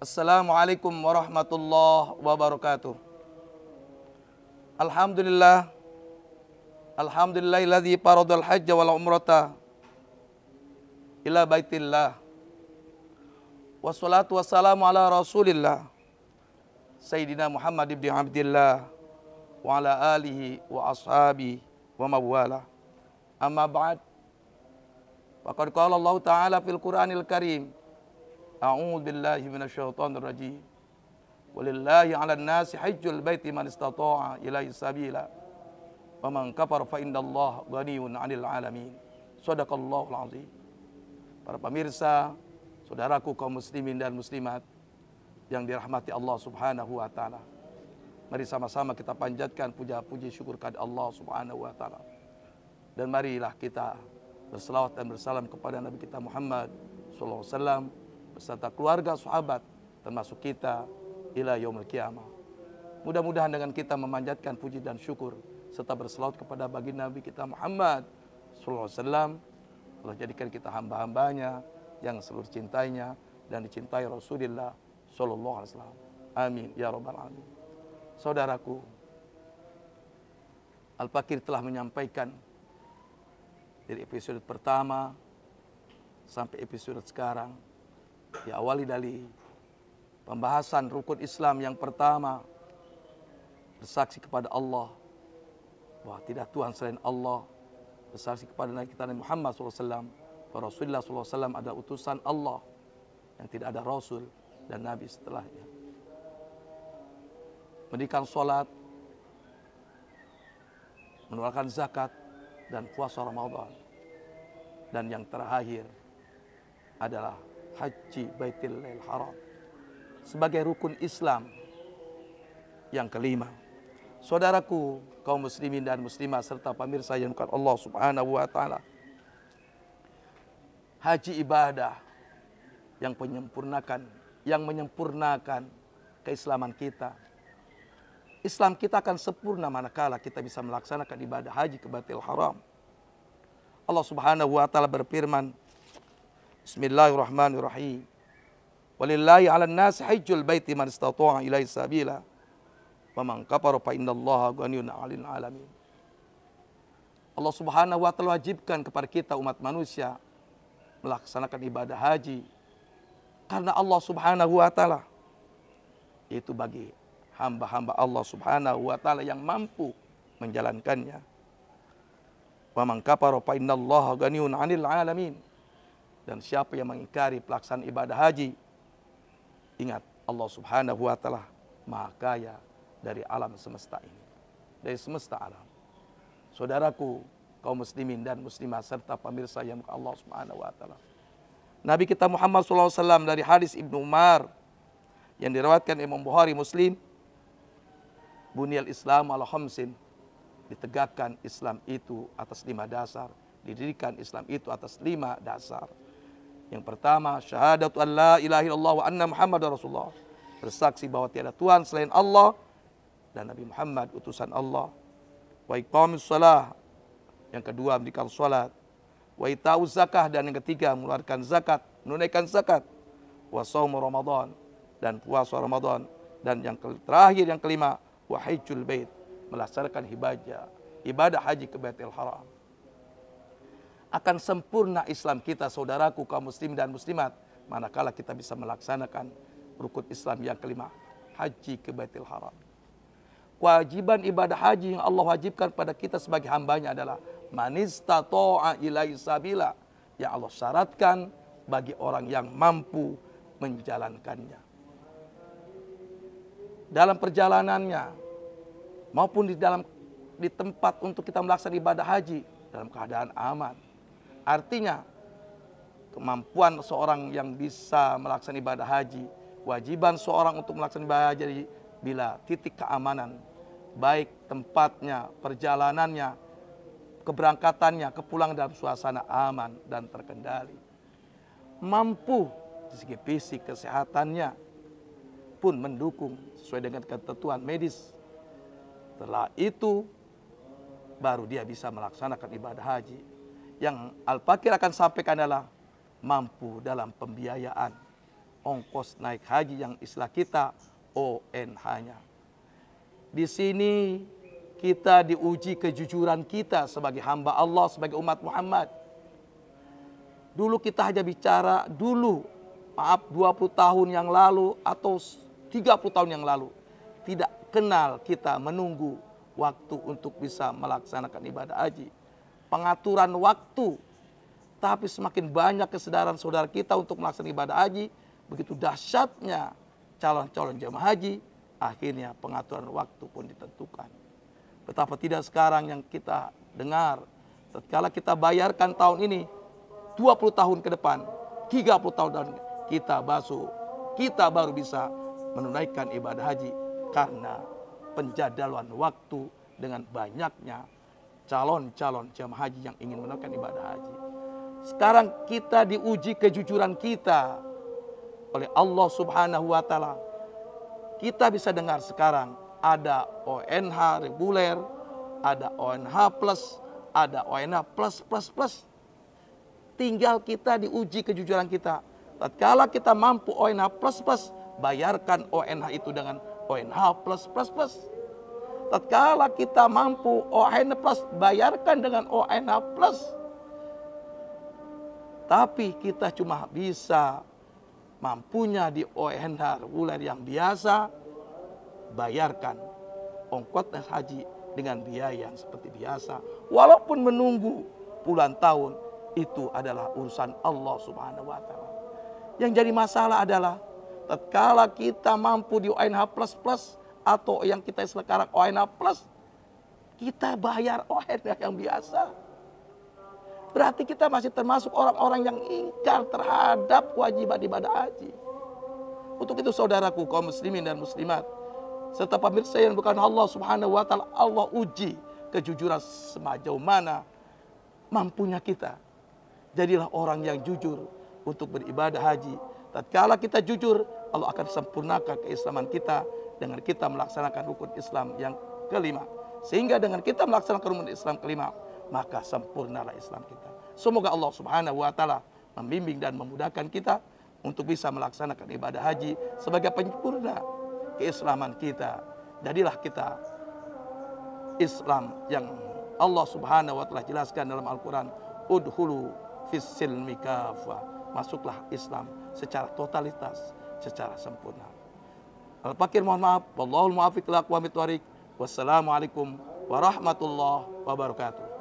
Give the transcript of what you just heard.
Assalamualaikum warahmatullahi wabarakatuh. Alhamdulillah. Alhamdulillahilladzi faradal hajja wal umrata ila baitillah. Wassalatu wassalamu ala Rasulillah Sayyidina Muhammad ibn Abdillah wa ala alihi wa ashabihi wa mawala. Amma ba'd. Faqad qala Allah Ta'ala fil Qur'anil Karim. A'udzu billahi minasyaitonir rajim. Walillahi 'alan nasi hajjul baiti man istata'a ilaihi sabila. Wa man kafara fa innallaha ghaniyyun 'anil 'alamin. Shadaqallahul 'azim. Para pemirsa, saudaraku kaum muslimin dan muslimat yang dirahmati Allah Subhanahu wa taala. Mari sama-sama kita panjatkan puja-puji syukur kepada Allah Subhanahu wa taala. Dan marilah kita berselawat dan bersalam kepada Nabi kita Muhammad sallallahu alaihi wasallam beserta keluarga, sahabat, termasuk kita ila yaumil qiyamah. Mudah-mudahan dengan kita memanjatkan puji dan syukur serta berselawat kepada baginda Nabi kita Muhammad sallallahu alaihi wasallam, Allah jadikan kita hamba-hambanya yang seluruh cintainya dan dicintai Rasulullah sallallahu alaihi wasallam. Amin ya rabbal alamin. Saudaraku, Al-Fakir telah menyampaikan dari episode pertama sampai episode sekarang, diawali dari pembahasan rukun Islam yang pertama, bersaksi kepada Allah bahwa tidak Tuhan selain Allah, bersaksi kepada Nabi kita Muhammad SAW, bahwa Rasulullah SAW adalah utusan Allah yang tidak ada Rasul dan Nabi setelahnya. Mendirikan sholat, mengeluarkan zakat, dan puasa Ramadan. Dan yang terakhir adalah Haji Baitillahil Haram sebagai rukun Islam yang kelima. Saudaraku kaum muslimin dan muslimah serta pemirsa yang dimuliakan Allah Subhanahu wa taala, haji ibadah yang menyempurnakan keislaman kita. Islam kita akan sempurna manakala kita bisa melaksanakan ibadah haji ke Baitul Haram. Allah Subhanahu wa taala berfirman, Bismillahirrahmanirrahim. Walillahi 'alan nasi hajjul baiti man istata'a ilaihi sabila. Wa man kafara fa innallaha ghaniyyun 'anil 'alamin. Allah Subhanahu wa taala wajibkan kepada kita umat manusia melaksanakan ibadah haji karena Allah Subhanahu wa taala, yaitu bagi hamba-hamba Allah Subhanahu wa taala yang mampu menjalankannya. Wa man kafara fa innallaha ghaniyyun 'anil 'alamin. Dan siapa yang mengingkari pelaksanaan ibadah haji, ingat Allah Subhanahu wa taala Maha Kaya dari alam semesta ini, dari semesta alam. Saudaraku kaum muslimin dan muslimah serta pemirsa yang Allah Subhanahu wa taala, Nabi kita Muhammad sallallahu alaihi wasallam dari hadis Ibnu Umar yang diriwayatkan Imam Bukhari Muslim, Bunyal Islam ala khamsin, ditegakkan Islam itu atas 5 dasar, didirikan Islam itu atas 5 dasar. Yang pertama, syahadatu an la ilaha illallah wa anna Muhammadar Rasulullah, bersaksi bahwa tiada Tuhan selain Allah dan Nabi Muhammad utusan Allah. Wa iqamis shalah, yang kedua mendirikan salat. Wa ita'uz zakah, dan yang ketiga mengeluarkan zakat, menunaikan zakat. Wa shaum Ramadan, dan puasa Ramadan. Dan yang terakhir yang kelima, wa hajjul bait, melaksanakan ibadah haji ke Baitul Haram. Akan sempurna Islam kita, saudaraku kaum muslim dan muslimat, manakala kita bisa melaksanakan rukun Islam yang kelima, haji ke Baitul Haram. Kewajiban ibadah haji yang Allah wajibkan pada kita sebagai hambanya adalah manistata'a ilaihi sabila, yang Allah syaratkan bagi orang yang mampu menjalankannya. Dalam perjalanannya maupun di tempat untuk kita melaksanakan ibadah haji dalam keadaan aman. Artinya kemampuan seorang yang bisa melaksanakan ibadah haji, kewajiban seorang untuk melaksanakan ibadah haji bila titik keamanan, baik tempatnya, perjalanannya, keberangkatannya, kepulangan dalam suasana aman dan terkendali. Mampu di segi fisik, kesehatannya pun mendukung sesuai dengan ketentuan medis. Setelah itu baru dia bisa melaksanakan ibadah haji. Yang Al-Fakir akan sampaikan adalah mampu dalam pembiayaan, ongkos naik haji yang istilah kita ONH-nya. Di sini kita diuji kejujuran kita sebagai hamba Allah, sebagai umat Muhammad. Dulu kita hanya bicara 20 tahun yang lalu atau 30 tahun yang lalu. Tidak kenal kita menunggu waktu untuk bisa melaksanakan ibadah haji. Pengaturan waktu. Tapi semakin banyak kesadaran saudara kita untuk melaksanakan ibadah haji, begitu dahsyatnya calon-calon jemaah haji, akhirnya pengaturan waktu pun ditentukan. Betapa tidak sekarang yang kita dengar, tatkala kita bayarkan tahun ini, 20 tahun ke depan, 30 tahun kita baru bisa menunaikan ibadah haji karena penjadaluan waktu dengan banyaknya calon-calon jemaah haji yang ingin menunaikan ibadah haji. Sekarang kita diuji kejujuran kita oleh Allah Subhanahu wa taala. Kita bisa dengar sekarang ada ONH reguler, ada ONH plus, ada ONH plus. Tinggal kita diuji kejujuran kita. Tatkala kita mampu ONH plus, bayarkan ONH itu dengan ONH plus. Tatkala kita mampu ONH plus, bayarkan dengan ONH plus. Tapi kita cuma bisa mampunya di ONH reguler yang biasa, bayarkan ongkos haji dengan biaya yang seperti biasa. Walaupun menunggu puluhan tahun, itu adalah urusan Allah Subhanahu wa taala. Yang jadi masalah adalah tatkala kita mampu di ONH plus atau yang kita sekarang ONH plus, kita bayar ONH yang biasa. Berarti kita masih termasuk orang-orang yang ingkar terhadap kewajiban ibadah haji. Untuk itu saudaraku kaum muslimin dan muslimat, serta pemirsa yang bukan Allah Subhanahu wa taala, Allah uji kejujuran semajau mana mampunya kita. Jadilah orang yang jujur untuk beribadah haji. Tatkala kita jujur, Allah akan sempurnakan keislaman kita dengan kita melaksanakan rukun Islam yang kelima. Sehingga dengan kita melaksanakan rukun Islam kelima, maka sempurnalah Islam kita. Semoga Allah Subhanahu wa taala membimbing dan memudahkan kita untuk bisa melaksanakan ibadah haji sebagai penyempurna keislaman kita. Jadilah kita Islam yang Allah Subhanahu wa taala jelaskan dalam Al-Qur'an, udhulu fis-silmi kafah. Masuklah Islam secara totalitas, secara sempurna. Al-Fakir mohon maaf, wallahul muwaffiq ila aqwamit thoriq. Wassalamualaikum warahmatullahi wabarakatuh.